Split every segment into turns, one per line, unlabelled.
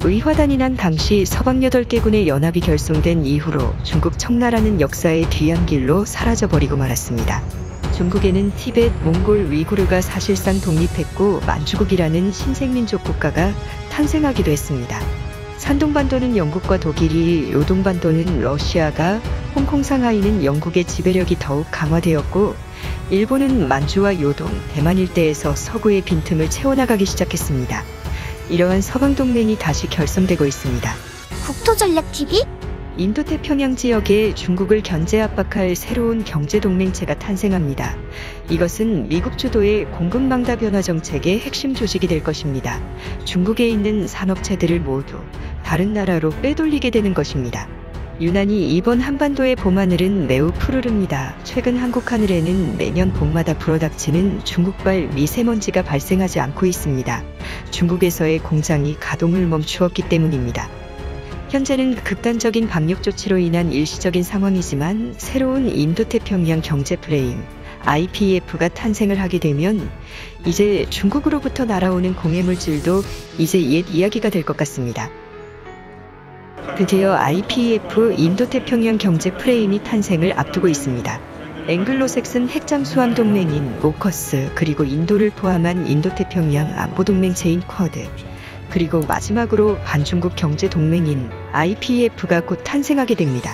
의화단이 당시 서방 8개군의 연합이 결성된 이후로 중국 청나라는 역사의 뒤안길로 사라져버리고 말았습니다. 중국에는 티벳, 몽골, 위구르가 사실상 독립했고 만주국이라는 신생민족 국가가 탄생하기도 했습니다. 산동반도는 영국과 독일이, 요동반도는 러시아가, 홍콩 상하이는 영국의 지배력이 더욱 강화되었고 일본은 만주와 요동, 대만 일대에서 서구의 빈틈을 채워나가기 시작했습니다. 이러한 서방동맹이 다시 결성되고 있습니다.
국토전략TV?
인도태평양 지역에 중국을 견제 압박할 새로운 경제동맹체가 탄생합니다. 이것은 미국 주도의 공급망다 변화 정책의 핵심 조직이 될 것입니다. 중국에 있는 산업체들을 모두 다른 나라로 빼돌리게 되는 것입니다. 유난히 이번 한반도의 봄하늘은 매우 푸르릅니다. 최근 한국 하늘에는 매년 봄마다 불어닥치는 중국발 미세먼지가 발생하지 않고 있습니다. 중국에서의 공장이 가동을 멈추었기 때문입니다. 현재는 극단적인 방역 조치로 인한 일시적인 상황이지만 새로운 인도태평양 경제 프레임 IPEF가 탄생을 하게 되면 이제 중국으로부터 날아오는 공해물질도 이제 옛 이야기가 될 것 같습니다. 드디어 IPEF 인도태평양 경제 프레임이 탄생을 앞두고 있습니다. 앵글로색슨 핵잠수함 동맹인 오커스, 그리고 인도를 포함한 인도태평양 안보동맹체인 쿼드, 그리고 마지막으로 반중국 경제동맹인 IPEF가 곧 탄생하게 됩니다.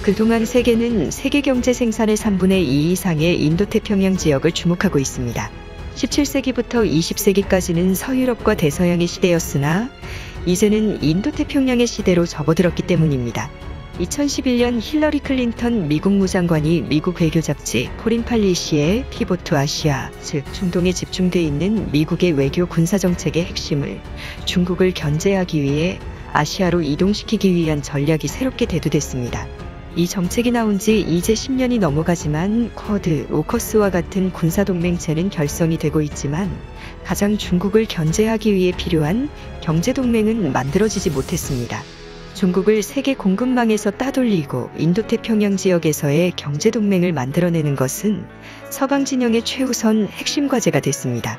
그동안 세계는 세계 경제 생산의 3분의 2 이상의 인도태평양 지역을 주목하고 있습니다. 17세기부터 20세기까지는 서유럽과 대서양의 시대였으나 이제는 인도태평양의 시대로 접어들었기 때문입니다. 2011년 힐러리 클린턴 미국 무장관이 미국 외교 잡지 포린 팔리시의 피봇 투 아시아, 즉 중동에 집중돼 있는 미국의 외교 군사 정책의 핵심을 중국을 견제하기 위해 아시아로 이동시키기 위한 전략이 새롭게 대두됐습니다. 이 정책이 나온 지 이제 10년이 넘어가지만 쿼드, 오커스와 같은 군사동맹체는 결성이 되고 있지만 가장 중국을 견제하기 위해 필요한 경제동맹은 만들어지지 못했습니다. 중국을 세계 공급망에서 따돌리고 인도태평양 지역에서의 경제동맹을 만들어내는 것은 서방 진영의 최우선 핵심 과제가 됐습니다.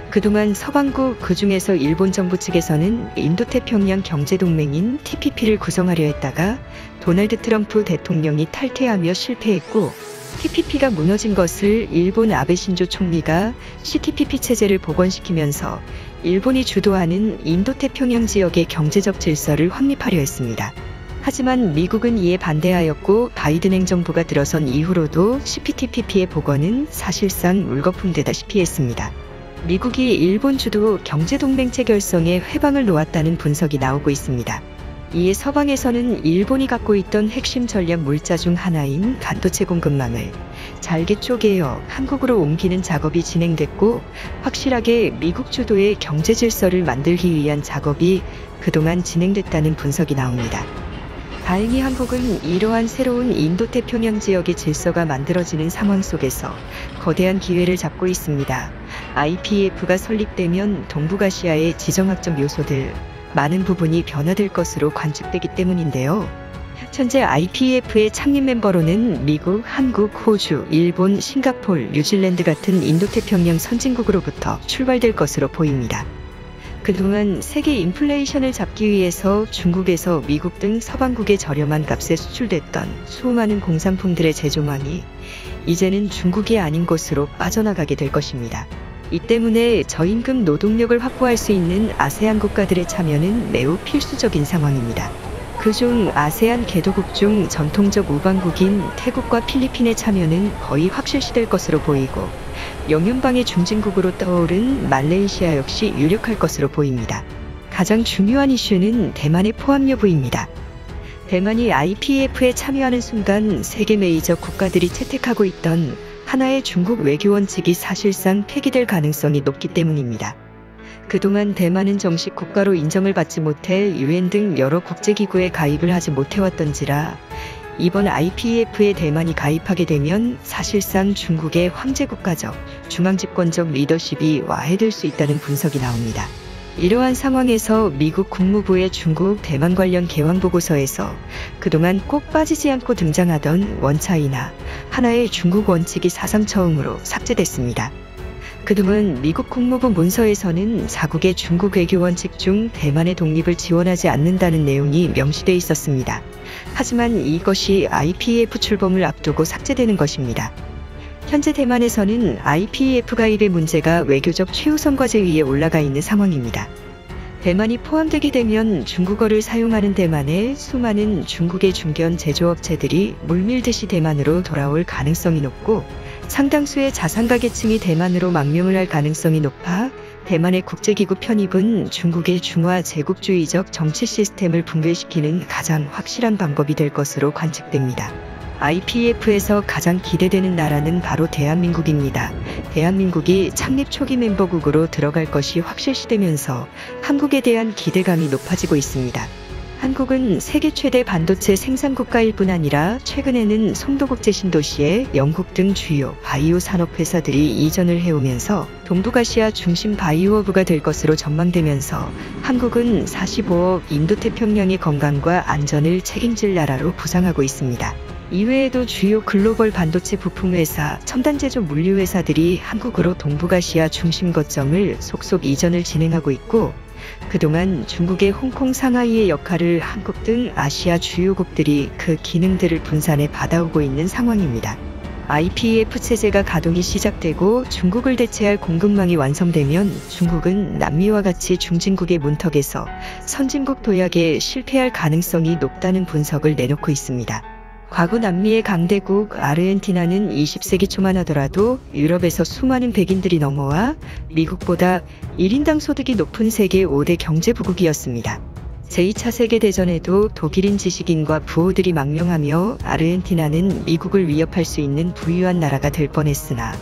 그동안 서방국, 그중에서 일본 정부 측에서는 인도태평양 경제동맹인 TPP를 구성하려 했다가 도널드 트럼프 대통령이 탈퇴하며 실패했고 TPP가 무너진 것을 일본 아베 신조 총리가 CTPP 체제를 복원시키면서 일본이 주도하는 인도태평양 지역의 경제적 질서를 확립하려 했습니다. 하지만 미국은 이에 반대하였고 바이든 행정부가 들어선 이후로도 CPTPP의 복원은 사실상 물거품되다시피 했습니다. 미국이 일본 주도 경제동맹체 결성에 회방을 놓았다는 분석이 나오고 있습니다. 이에 서방에서는 일본이 갖고 있던 핵심 전략 물자 중 하나인 반도체 공급망을 잘게 쪼개어 한국으로 옮기는 작업이 진행됐고 확실하게 미국 주도의 경제 질서를 만들기 위한 작업이 그동안 진행됐다는 분석이 나옵니다. 다행히 한국은 이러한 새로운 인도태평양 지역의 질서가 만들어지는 상황 속에서 거대한 기회를 잡고 있습니다. IPEF가 설립되면 동북아시아의 지정학적 요소들 많은 부분이 변화될 것으로 관측되기 때문인데요. 현재 IPEF의 창립 멤버로는 미국, 한국, 호주, 일본, 싱가폴, 뉴질랜드 같은 인도태평양 선진국으로부터 출발될 것으로 보입니다. 그동안 세계 인플레이션을 잡기 위해서 중국에서 미국 등 서방국의 저렴한 값에 수출됐던 수많은 공산품들의 제조망이 이제는 중국이 아닌 곳으로 빠져나가게 될 것입니다. 이 때문에 저임금 노동력을 확보할 수 있는 아세안 국가들의 참여는 매우 필수적인 상황입니다. 그중 아세안 개도국 중 전통적 우방국인 태국과 필리핀의 참여는 거의 확실시될 것으로 보이고 영연방의 중진국으로 떠오른 말레이시아 역시 유력할 것으로 보입니다. 가장 중요한 이슈는 대만의 포함 여부입니다. 대만이 IPEF에 참여하는 순간 세계 메이저 국가들이 채택하고 있던 하나의 중국 외교 원칙이 사실상 폐기될 가능성이 높기 때문입니다. 그동안 대만은 정식 국가로 인정을 받지 못해 UN 등 여러 국제기구에 가입을 하지 못해왔던지라 이번 IPEF에 대만이 가입하게 되면 사실상 중국의 황제국가적, 중앙집권적 리더십이 와해될 수 있다는 분석이 나옵니다. 이러한 상황에서 미국 국무부의 중국 대만 관련 개황 보고서에서 그동안 꼭 빠지지 않고 등장하던 원차이나 하나의 중국 원칙이 사상 처음으로 삭제됐습니다. 그동안 미국 국무부 문서에서는 자국의 중국 외교 원칙 중 대만의 독립을 지원하지 않는다는 내용이 명시돼 있었습니다. 하지만 이것이 IPEF 출범을 앞두고 삭제되는 것입니다. 현재 대만에서는 IPEF 가입의 문제가 외교적 최우선 과제 위에 올라가 있는 상황입니다. 대만이 포함되게 되면 중국어를 사용하는 대만에 수많은 중국의 중견 제조업체들이 물밀듯이 대만으로 돌아올 가능성이 높고 상당수의 자산가 계층이 대만으로 망명을 할 가능성이 높아 대만의 국제기구 편입은 중국의 중화 제국주의적 정치 시스템을 붕괴시키는 가장 확실한 방법이 될 것으로 관측됩니다. IPEF에서 가장 기대되는 나라는 바로 대한민국입니다. 대한민국이 창립 초기 멤버국으로 들어갈 것이 확실시되면서 한국에 대한 기대감이 높아지고 있습니다. 한국은 세계 최대 반도체 생산국가일 뿐 아니라 최근에는 송도국제 신도시에 영국 등 주요 바이오 산업회사들이 이전을 해오면서 동북아시아 중심 바이오 허브가 될 것으로 전망되면서 한국은 45억 인도태평양의 건강과 안전을 책임질 나라로 부상하고 있습니다. 이외에도 주요 글로벌 반도체 부품회사, 첨단제조 물류회사들이 한국으로 동북아시아 중심 거점을 속속 이전을 진행하고 있고 그동안 중국의 홍콩, 상하이의 역할을 한국 등 아시아 주요국들이 그 기능들을 분산해 받아오고 있는 상황입니다. IPEF 체제가 가동이 시작되고 중국을 대체할 공급망이 완성되면 중국은 남미와 같이 중진국의 문턱에서 선진국 도약에 실패할 가능성이 높다는 분석을 내놓고 있습니다. 과거 남미의 강대국 아르헨티나는 20세기 초만 하더라도 유럽에서 수많은 백인들이 넘어와 미국보다 1인당 소득이 높은 세계 5대 경제부국이었습니다. 제2차 세계대전에도 독일인 지식인과 부호들이 망명하며 아르헨티나는 미국을 위협할 수 있는 부유한 나라가 될 뻔했으나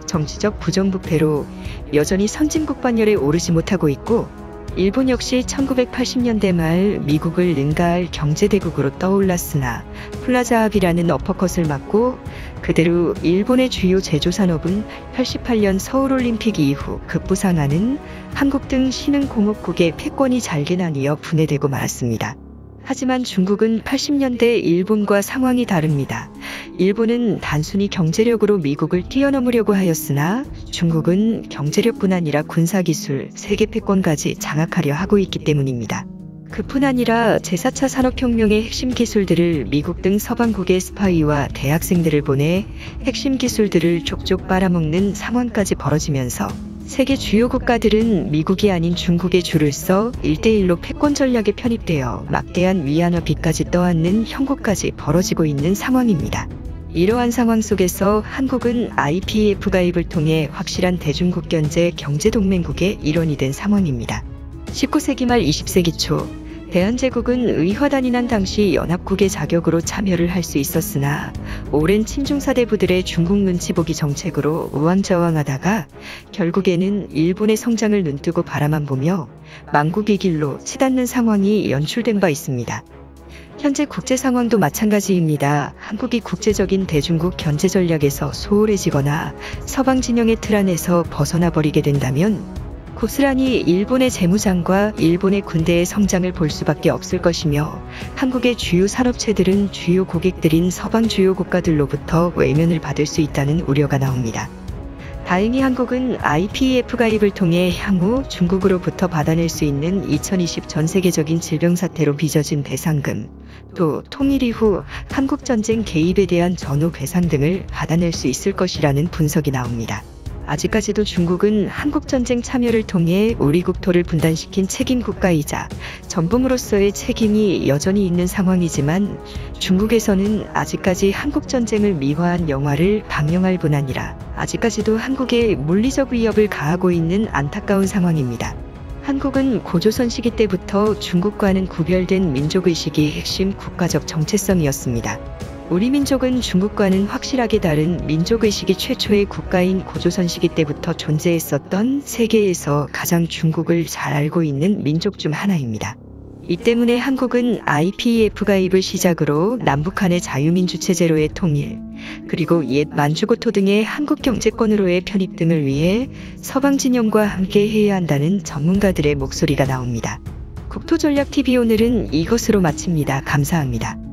정치적 부정부패로 여전히 선진국 반열에 오르지 못하고 있고 일본 역시 1980년대 말 미국을 능가할 경제대국으로 떠올랐으나 플라자 합의라는 어퍼컷을 맞고 그대로 일본의 주요 제조산업은 88년 서울올림픽 이후 급부상하는 한국 등 신흥공업국의 패권이 잘게 나뉘어 분해되고 말았습니다. 하지만 중국은 80년대 일본과 상황이 다릅니다. 일본은 단순히 경제력으로 미국을 뛰어넘으려고 하였으나 중국은 경제력뿐 아니라 군사기술, 세계 패권까지 장악하려 하고 있기 때문입니다. 그뿐 아니라 제4차 산업혁명의 핵심 기술들을 미국 등 서방국의 스파이와 대학생들을 보내 핵심 기술들을 족족 빨아먹는 상황까지 벌어지면서 세계 주요 국가들은 미국이 아닌 중국에 줄을 서 1대1로 패권 전략에 편입되어 막대한 위안화 빚까지 떠안는 형국까지 벌어지고 있는 상황입니다. 이러한 상황 속에서 한국은 IPEF 가입을 통해 확실한 대중국 견제 경제동맹국의 일원이 된 상황입니다. 19세기 말 20세기 초 대한제국은 의화단이 당시 연합국의 자격으로 참여를 할 수 있었으나 오랜 친중사대부들의 중국 눈치보기 정책으로 우왕좌왕하다가 결국에는 일본의 성장을 눈뜨고 바라만 보며 망국의 길로 치닫는 상황이 연출된 바 있습니다. 현재 국제 상황도 마찬가지입니다. 한국이 국제적인 대중국 견제 전략에서 소홀해지거나 서방 진영의 틀 안에서 벗어나 버리게 된다면 고스란히 일본의 재무장과 일본의 군대의 성장을 볼 수밖에 없을 것이며 한국의 주요 산업체들은 주요 고객들인 서방 주요 국가들로부터 외면을 받을 수 있다는 우려가 나옵니다. 다행히 한국은 IPEF 가입을 통해 향후 중국으로부터 받아낼 수 있는 2020 전 세계적인 질병 사태로 빚어진 배상금, 또 통일 이후 한국전쟁 개입에 대한 전후 배상 등을 받아낼 수 있을 것이라는 분석이 나옵니다. 아직까지도 중국은 한국전쟁 참여를 통해 우리 국토를 분단시킨 책임 국가이자 전범으로서의 책임이 여전히 있는 상황이지만 중국에서는 아직까지 한국전쟁을 미화한 영화를 방영할 뿐 아니라 아직까지도 한국에 물리적 위협을 가하고 있는 안타까운 상황입니다. 한국은 고조선 시기 때부터 중국과는 구별된 민족의식이 핵심 국가적 정체성이었습니다. 우리 민족은 중국과는 확실하게 다른 민족의식이 최초의 국가인 고조선 시기 때부터 존재했었던 세계에서 가장 중국을 잘 알고 있는 민족 중 하나입니다. 이 때문에 한국은 IPEF 가입을 시작으로 남북한의 자유민주체제로의 통일, 그리고 옛 만주고토 등의 한국 경제권으로의 편입 등을 위해 서방 진영과 함께 해야 한다는 전문가들의 목소리가 나옵니다. 국토전략TV 오늘은 이것으로 마칩니다. 감사합니다.